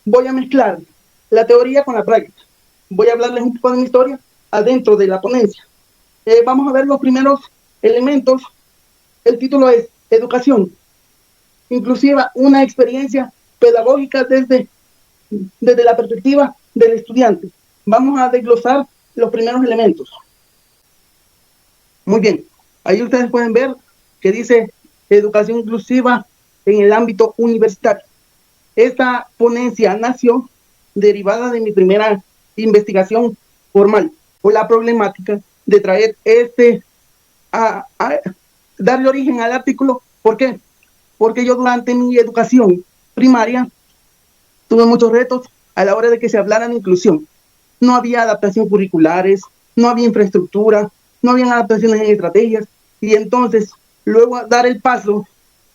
voy a mezclar la teoría con la práctica. Voy a hablarles un poco de mi historia adentro de la ponencia. Vamos a ver los primeros elementos. El título es Educación Inclusiva, una experiencia pedagógica desde la perspectiva del estudiante. Vamos a desglosar los primeros elementos. Muy bien, ahí ustedes pueden ver que dice educación inclusiva en el ámbito universitario. Esta ponencia nació derivada de mi primera investigación formal por la problemática de traer a darle origen al artículo. ¿Por qué? Porque yo durante mi educación primaria tuve muchos retos a la hora de que se hablara de inclusión. No había adaptación curriculares, no había infraestructura, no había adaptaciones en estrategias, y entonces luego dar el paso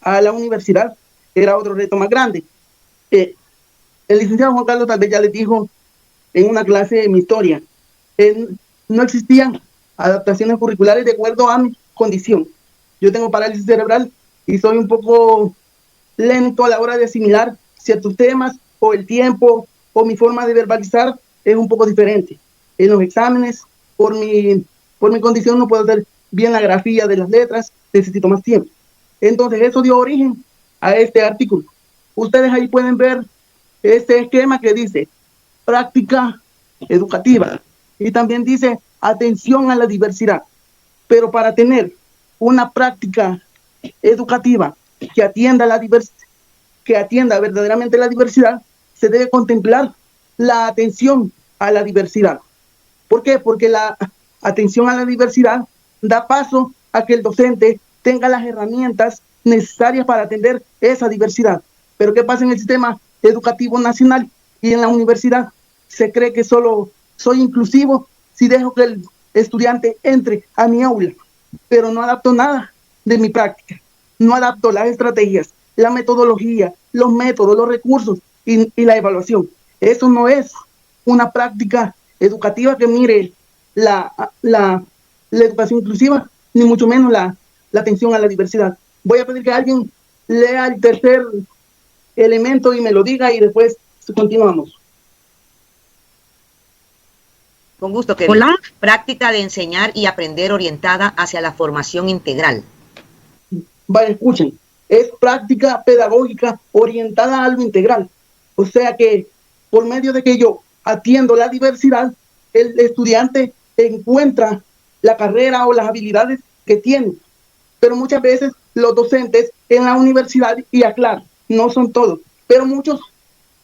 a la universidad era otro reto más grande. El licenciado Juan Carlos tal vez ya les dijo en una clase de mi historia, no existían adaptaciones curriculares de acuerdo a mi condición. Yo tengo parálisis cerebral y soy un poco lento a la hora de asimilar ciertos temas, o el tiempo o mi forma de verbalizar es un poco diferente. En los exámenes, por mi condición, no puedo hacer bien la grafía de las letras, necesito más tiempo. Entonces eso dio origen a este artículo. Ustedes ahí pueden ver este esquema que dice práctica educativa y también dice atención a la diversidad. Pero para tener una práctica educativa que atienda verdaderamente la diversidad, se debe contemplar la atención a la diversidad. ¿Por qué? Porque la atención a la diversidad da paso a que el docente tenga las herramientas necesarias para atender esa diversidad. Pero ¿qué pasa en el sistema educativo nacional y en la universidad? Se cree que solo soy inclusivo si dejo que el estudiante entre a mi aula, pero no adapto nada de mi práctica, no adapto las estrategias, la metodología, los métodos, los recursos y la evaluación. Eso no es una práctica educativa que mire la educación inclusiva, ni mucho menos la atención a la diversidad. Voy a pedir que alguien lea el tercer elemento y me lo diga y después continuamos. Con gusto, Kevin. Hola. Práctica de enseñar y aprender orientada hacia la formación integral. Vale, escuchen. Es práctica pedagógica orientada a lo integral. O sea que por medio de que yo atiendo la diversidad, el estudiante encuentra la carrera o las habilidades que tiene. Pero muchas veces los docentes en la universidad, y aclaro, no son todos, pero muchos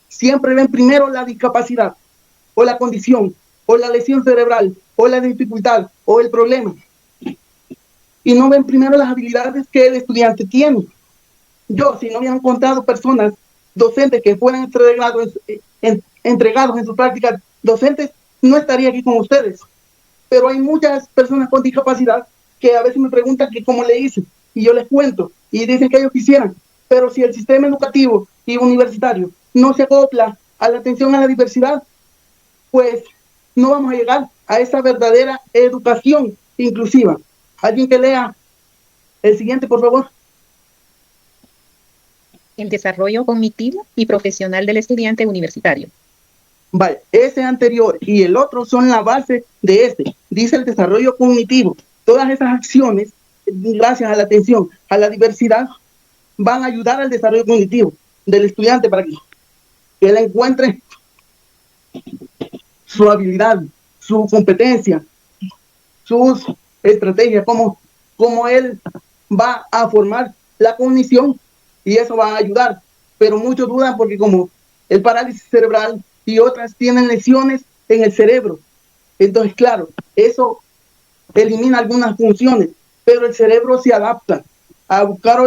siempre ven primero la discapacidad o la condición o la lesión cerebral o la dificultad o el problema, y no ven primero las habilidades que el estudiante tiene. Yo, si no hubieran encontrado personas docentes que fueran entregados en sus prácticas docentes, no estaría aquí con ustedes. Pero hay muchas personas con discapacidad que a veces me preguntan que cómo le hice, y yo les cuento, y dicen que ellos quisieran, pero si el sistema educativo y universitario no se acopla a la atención a la diversidad, pues no vamos a llegar a esa verdadera educación inclusiva. Alguien que lea el siguiente, por favor. El desarrollo cognitivo y profesional del estudiante universitario. Vale, ese anterior y el otro son la base de este. Dice el desarrollo cognitivo. Todas esas acciones, gracias a la atención a la diversidad, van a ayudar al desarrollo cognitivo del estudiante para que él encuentre su habilidad, su competencia, sus estrategias, cómo él va a formar la cognición, y eso va a ayudar. Pero muchos dudan porque como el parálisis cerebral y otras tienen lesiones en el cerebro, entonces claro, eso elimina algunas funciones, pero el cerebro se adapta a buscar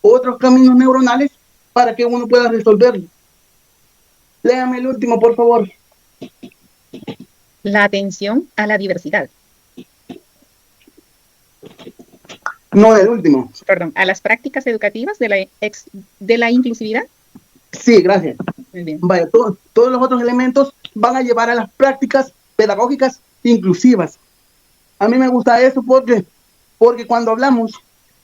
otros caminos neuronales para que uno pueda resolverlo. Léame el último, por favor. La atención a la diversidad. No, el último. Perdón, a las prácticas educativas de la inclusividad. Sí, gracias. Muy bien. Vaya, todos los otros elementos van a llevar a las prácticas pedagógicas inclusivas. A mí me gusta eso porque cuando hablamos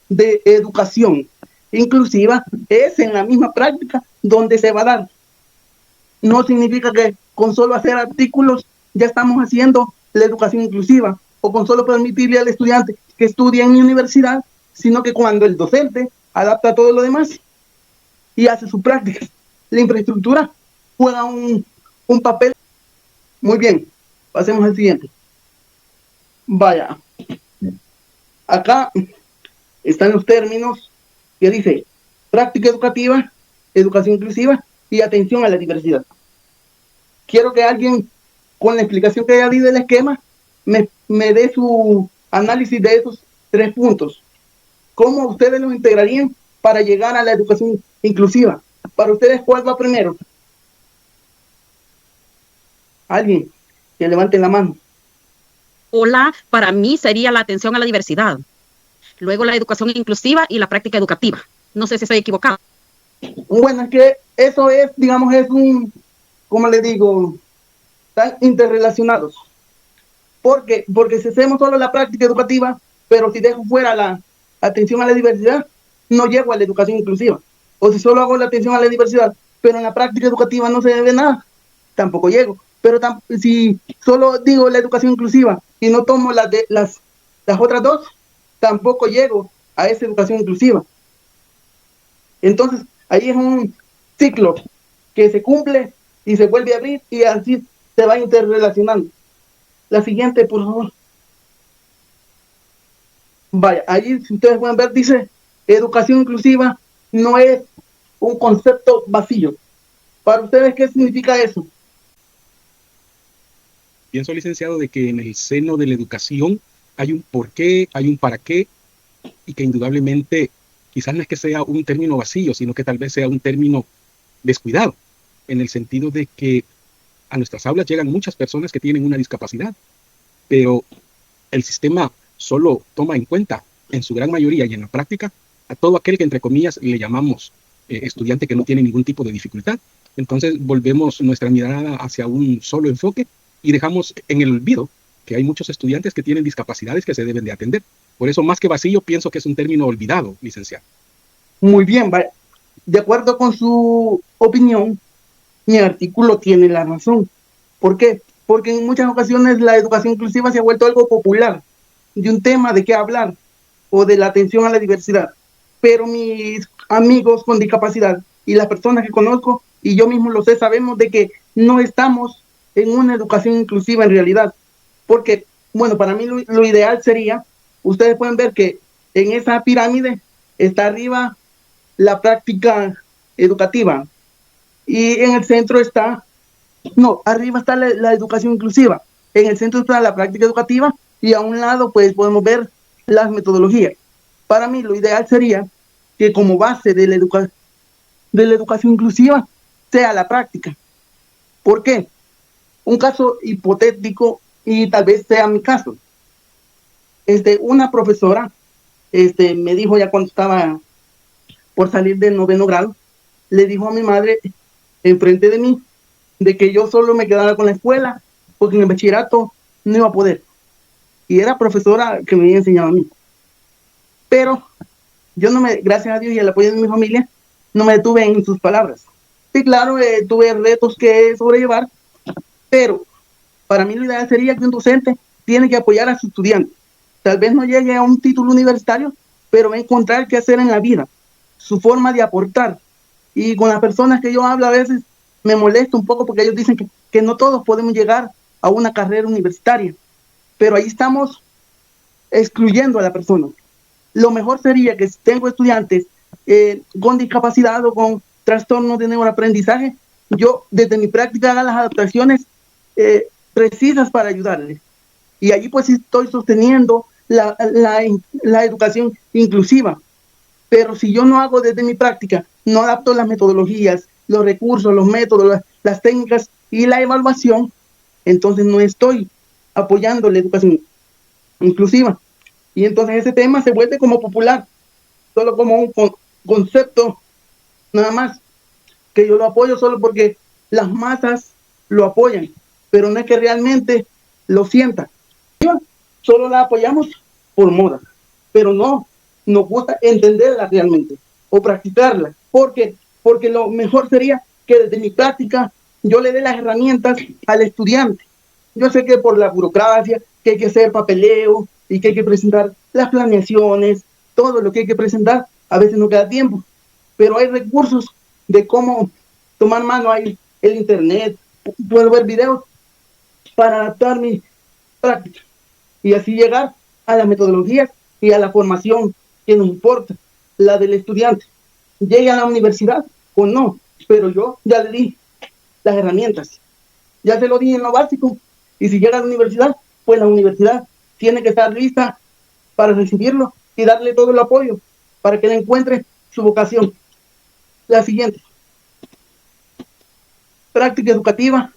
de educación inclusiva, es en la misma práctica donde se va a dar. no significa que con solo hacer artículos ya estamos haciendo la educación inclusiva, o con solo permitirle al estudiante que estudie en mi universidad, sino que cuando el docente adapta todo lo demás y hace sus prácticas, la infraestructura juega un papel. Muy bien, pasemos al siguiente. Vaya, acá están los términos que dice práctica educativa, educación inclusiva y atención a la diversidad. Quiero que alguien, con la explicación que haya habido del esquema, me dé su análisis de esos 3 puntos. ¿Cómo ustedes los integrarían para llegar a la educación inclusiva? Para ustedes, ¿cuál va primero? Alguien que levante la mano. Hola, para mí sería la atención a la diversidad. Luego la educación inclusiva y la práctica educativa. No sé si estoy equivocado. Bueno, es que eso es, digamos, es ¿cómo le digo? Están interrelacionados. Porque si hacemos solo la práctica educativa, pero si dejo fuera la atención a la diversidad, no llego a la educación inclusiva. O si solo hago la atención a la diversidad, pero en la práctica educativa no se ve nada, tampoco llego. Pero si solo digo la educación inclusiva y no tomo las otras 2, tampoco llego a esa educación inclusiva. Entonces, ahí es un ciclo que se cumple y se vuelve a abrir y así se va interrelacionando. La siguiente, por favor. Vaya, ahí si ustedes pueden ver, dice, educación inclusiva no es un concepto vacío. Para ustedes, ¿qué significa eso? Pienso, licenciado, de que en el seno de la educación hay un porqué, hay un para qué, y que indudablemente quizás no es que sea un término vacío, sino que tal vez sea un término descuidado, en el sentido de que a nuestras aulas llegan muchas personas que tienen una discapacidad, pero el sistema solo toma en cuenta, en su gran mayoría y en la práctica, a todo aquel que entre comillas le llamamos estudiante que no tiene ningún tipo de dificultad. Entonces volvemos nuestra mirada hacia un solo enfoque y dejamos en el olvido que hay muchos estudiantes que tienen discapacidades que se deben de atender. Por eso, más que vacío, pienso que es un término olvidado, licenciado. Muy bien, vaya. De acuerdo con su opinión, mi artículo tiene la razón. ¿Por qué? Porque en muchas ocasiones la educación inclusiva se ha vuelto algo popular, de un tema de qué hablar, o de la atención a la diversidad. Pero mis amigos con discapacidad y las personas que conozco, y yo mismo lo sé, sabemos de que no estamos en una educación inclusiva en realidad. Porque, bueno, para mí lo ideal sería, ustedes pueden ver que en esa pirámide está arriba la práctica educativa y en el centro está, no, arriba está la educación inclusiva, en el centro está la práctica educativa y a un lado pues podemos ver las metodologías. Para mí lo ideal sería que como base de la educación inclusiva sea la práctica. ¿Por qué? Un caso hipotético y tal vez sea mi caso. Una profesora me dijo ya cuando estaba por salir del 9º grado, le dijo a mi madre enfrente de mí de que yo solo me quedara con la escuela porque en el bachillerato no iba a poder. Y era profesora que me había enseñado a mí. Pero yo gracias a Dios y al apoyo de mi familia, no me detuve en sus palabras. Sí, claro, tuve retos que sobrellevar, pero para mí lo ideal sería que un docente tiene que apoyar a su estudiante. Tal vez no llegue a un título universitario, pero va a encontrar qué hacer en la vida, su forma de aportar. Y con las personas que yo hablo a veces me molesta un poco porque ellos dicen que no todos podemos llegar a una carrera universitaria, pero ahí estamos excluyendo a la persona. Lo mejor sería que si tengo estudiantes con discapacidad o con trastornos de neuroaprendizaje, yo desde mi práctica haga las adaptaciones precisas para ayudarles. Y allí pues estoy sosteniendo la educación inclusiva. Pero si yo no hago desde mi práctica, no adapto las metodologías, los recursos, los métodos, las técnicas y la evaluación, entonces no estoy apoyando la educación inclusiva. Y entonces ese tema se vuelve como popular, solo como un concepto nada más, que yo lo apoyo solo porque las masas lo apoyan, pero no es que realmente lo sientan. Solo la apoyamos por moda, pero no nos gusta entenderla realmente o practicarla, porque lo mejor sería que desde mi práctica yo le dé las herramientas al estudiante. Yo sé que por la burocracia, que hay que hacer papeleo y que hay que presentar las planeaciones, todo lo que hay que presentar, a veces no queda tiempo, pero hay recursos de cómo tomar mano. Hay el internet, puedo ver videos para adaptar mi práctica y así llegar a las metodologías y a la formación que nos importa, la del estudiante. Llegue a la universidad o no, pero yo ya le di las herramientas, ya se lo di en lo básico, y si llega a la universidad, pues la universidad tiene que estar lista para recibirlo y darle todo el apoyo para que él encuentre su vocación. La siguiente, práctica educativa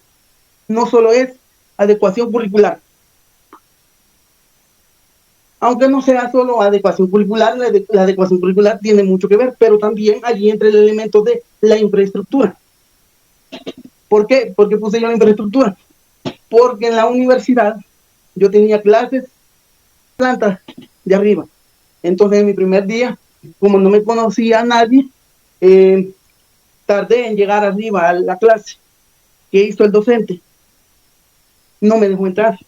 no solo es adecuación curricular. Aunque no sea solo adecuación curricular, la adecuación curricular tiene mucho que ver, pero también allí entra el elemento de la infraestructura. ¿Por qué? ¿Por qué puse yo la infraestructura? Porque en la universidad yo tenía clases planta de arriba. Entonces en mi primer día, como no me conocía a nadie, tardé en llegar arriba a la clase. ¿Qué hizo el docente? No me dejó entrar.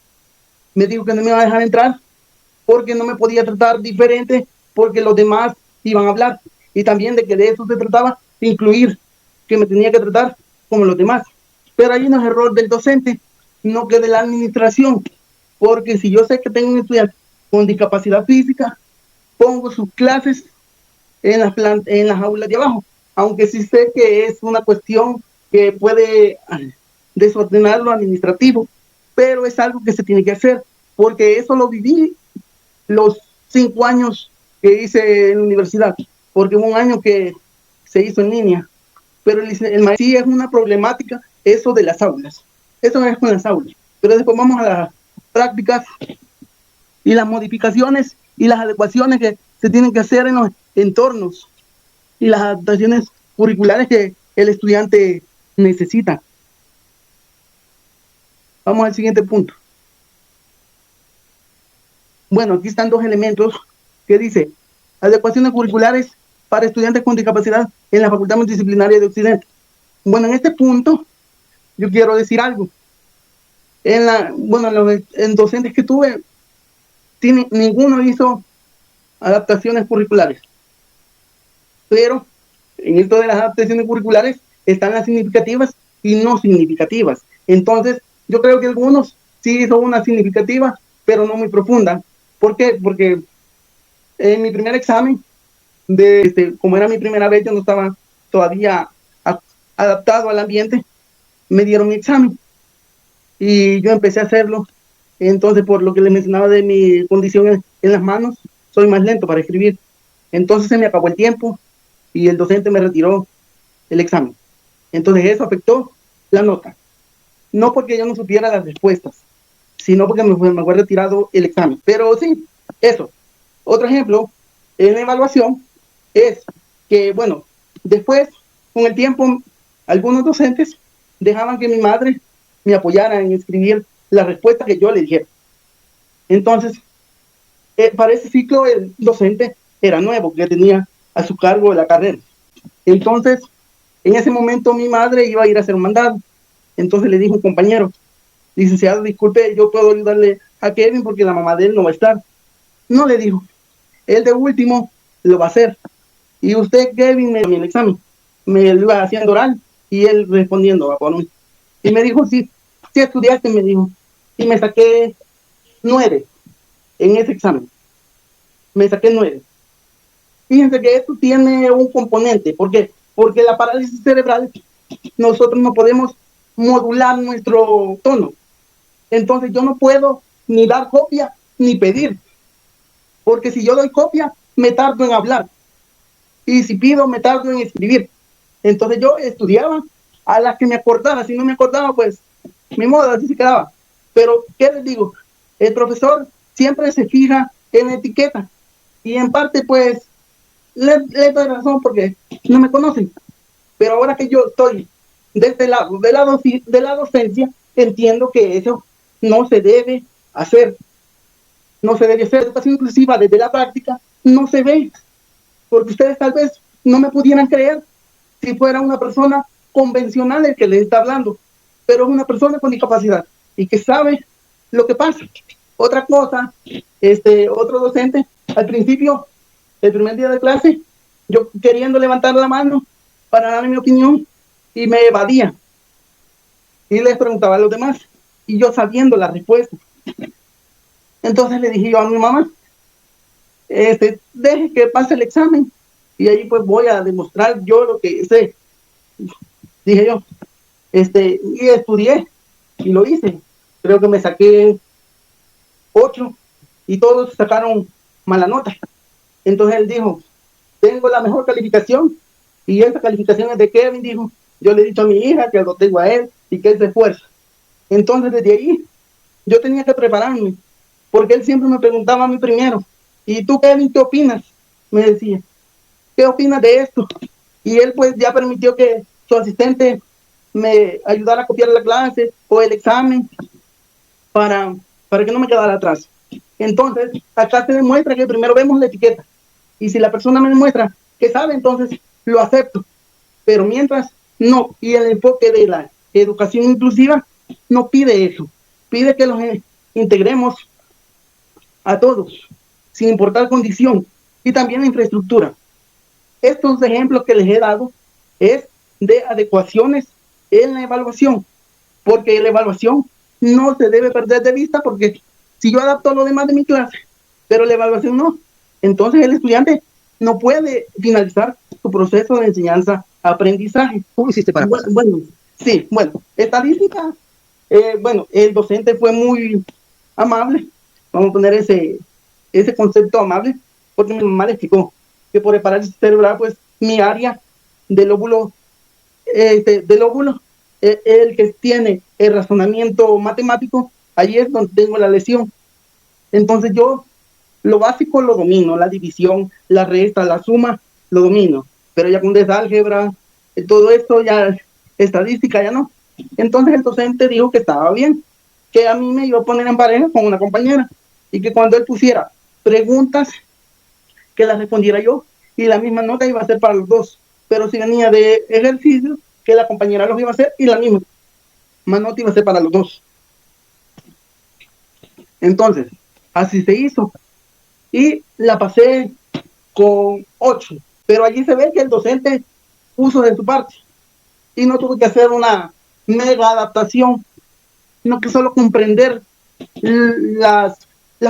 Me dijo que no me iba a dejar entrar porque no me podía tratar diferente, porque los demás iban a hablar. Y también de que de eso se trataba, incluir, que me tenía que tratar como los demás. Pero ahí no es error del docente, no que de la administración, porque si yo sé que tengo un estudiante con discapacidad física, pongo sus clases en las aulas de abajo, aunque sí sé que es una cuestión que puede desordenar lo administrativo, pero es algo que se tiene que hacer, porque eso lo viví los 5 años que hice en la universidad, porque hubo un año que se hizo en línea, pero sí es una problemática eso de las aulas, eso es con las aulas, pero después vamos a las prácticas y las modificaciones y las adecuaciones que se tienen que hacer en los entornos y las adaptaciones curriculares que el estudiante necesita. Vamos al siguiente punto. Bueno, aquí están 2 elementos que dice adecuaciones curriculares para estudiantes con discapacidad en la Facultad Multidisciplinaria de Occidente. Bueno, en este punto yo quiero decir algo. En docentes que tuve, ninguno hizo adaptaciones curriculares. Pero en esto de las adaptaciones curriculares están las significativas y no significativas. Entonces, yo creo que algunos sí hizo una significativa, pero no muy profunda. ¿Por qué? Porque en mi primer examen, como era mi primera vez, yo no estaba todavía adaptado al ambiente, me dieron mi examen y yo empecé a hacerlo. Entonces, por lo que les mencionaba de mi condición en las manos, soy más lento para escribir. Entonces se me acabó el tiempo y el docente me retiró el examen. Entonces eso afectó la nota. No porque yo no supiera las respuestas, sino porque me fue retirado el examen. Pero sí, eso. Otro ejemplo en la evaluación es que, bueno, después, con el tiempo, algunos docentes dejaban que mi madre me apoyara en escribir la respuesta que yo le dijera. Entonces, para ese ciclo el docente era nuevo, que tenía a su cargo la carrera. Entonces, en ese momento mi madre iba a ir a hacer un mandado. Entonces le dijo un compañero, licenciado, disculpe, yo puedo ayudarle a Kevin porque la mamá de él no va a estar. No, le dijo, él de último lo va a hacer. Y usted, Kevin, me dio el examen. Me lo iba haciendo oral y él respondiendo a por mí. Y me dijo, sí estudiaste, me dijo. Y me saqué 9 en ese examen. Me saqué 9. Fíjense que esto tiene un componente. ¿Por qué? Porque la parálisis cerebral, nosotros no podemos modular nuestro tono. Entonces yo no puedo ni dar copia ni pedir. Porque si yo doy copia, me tardo en hablar. Y si pido, me tardo en escribir. Entonces yo estudiaba a las que me acordaba. Si no me acordaba, pues, mi modo, así se quedaba. Pero, ¿qué les digo? El profesor siempre se fija en la etiqueta. Y en parte, pues, le doy razón porque no me conocen. Pero ahora que yo estoy de este lado, de la docencia, entiendo que eso no se debe hacer. No se debe hacer. Educación inclusiva desde la práctica no se ve. Porque ustedes tal vez no me pudieran creer si fuera una persona convencional el que les está hablando. pero es una persona con discapacidad y que sabe lo que pasa. Otra cosa, otro docente, al principio, el primer día de clase, yo queriendo levantar la mano para dar mi opinión y me evadía. Y les preguntaba a los demás y yo sabiendo la respuesta. Entonces le dije yo a mi mamá, deje que pase el examen y ahí pues voy a demostrar yo lo que sé. Dije yo, y estudié y lo hice. Creo que me saqué 8 y todos sacaron mala nota. Entonces él dijo, tengo la mejor calificación y esa calificación es de Kevin, dijo. Yo le he dicho a mi hija que lo tengo a él y que él se esfuerza. Entonces desde ahí yo tenía que prepararme porque él siempre me preguntaba a mí primero, ¿y tú, Kevin, qué opinas? Me decía, ¿qué opinas de esto? Y él pues ya permitió que su asistente me ayudara a copiar la clase o el examen para que no me quedara atrás. Entonces, acá se demuestra que primero vemos la etiqueta. Y si la persona me demuestra que sabe, entonces lo acepto. Pero mientras, no. Y el enfoque de la educación inclusiva no pide eso. Pide que los integremos a todos, sin importar condición. Y también la infraestructura. Estos ejemplos que les he dado es de adecuaciones en la evaluación. Porque la evaluación no se debe perder de vista, porque si yo adapto lo demás de mi clase, pero la evaluación no, entonces el estudiante no puede finalizar su proceso de enseñanza-aprendizaje. ¿Cómo hiciste para pasar? Bueno, sí, bueno, estadística, bueno, el docente fue muy amable, vamos a poner ese concepto amable, porque mi mamá le explicó que por el parálisis cerebral, pues mi área del lóbulo, el que tiene el razonamiento matemático, allí es donde tengo la lesión. Entonces yo lo básico lo domino, la división, la resta, la suma, lo domino, pero ya con desálgebra, todo esto ya, estadística ya no. Entonces el docente dijo que estaba bien, que a mí me iba a poner en pareja con una compañera y que cuando él pusiera preguntas, que las respondiera yo y la misma nota iba a ser para los dos, pero si venía de ejercicio, que la compañera los iba a hacer y la misma nota iba a ser para los dos. Entonces, así se hizo. Y la pasé con 8. Pero allí se ve que el docente puso de su parte. Y no tuve que hacer una mega adaptación, sino que solo comprender las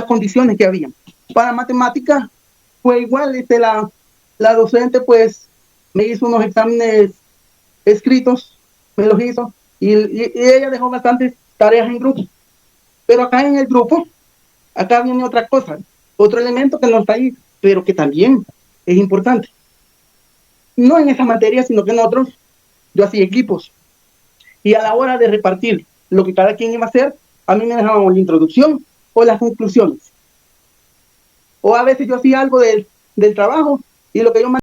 condiciones que había. Para matemática fue igual. La docente pues me hizo unos exámenes escritos, me los hizo. Y ella dejó bastantes tareas en grupo. Pero acá en el grupo, acá viene otra cosa, otro elemento que no está ahí, pero que también es importante. No en esa materia, sino que en otros, yo hacía equipos. Y a la hora de repartir lo que cada quien iba a hacer, a mí me dejaban la introducción o las conclusiones. O a veces yo hacía algo del trabajo y lo que yo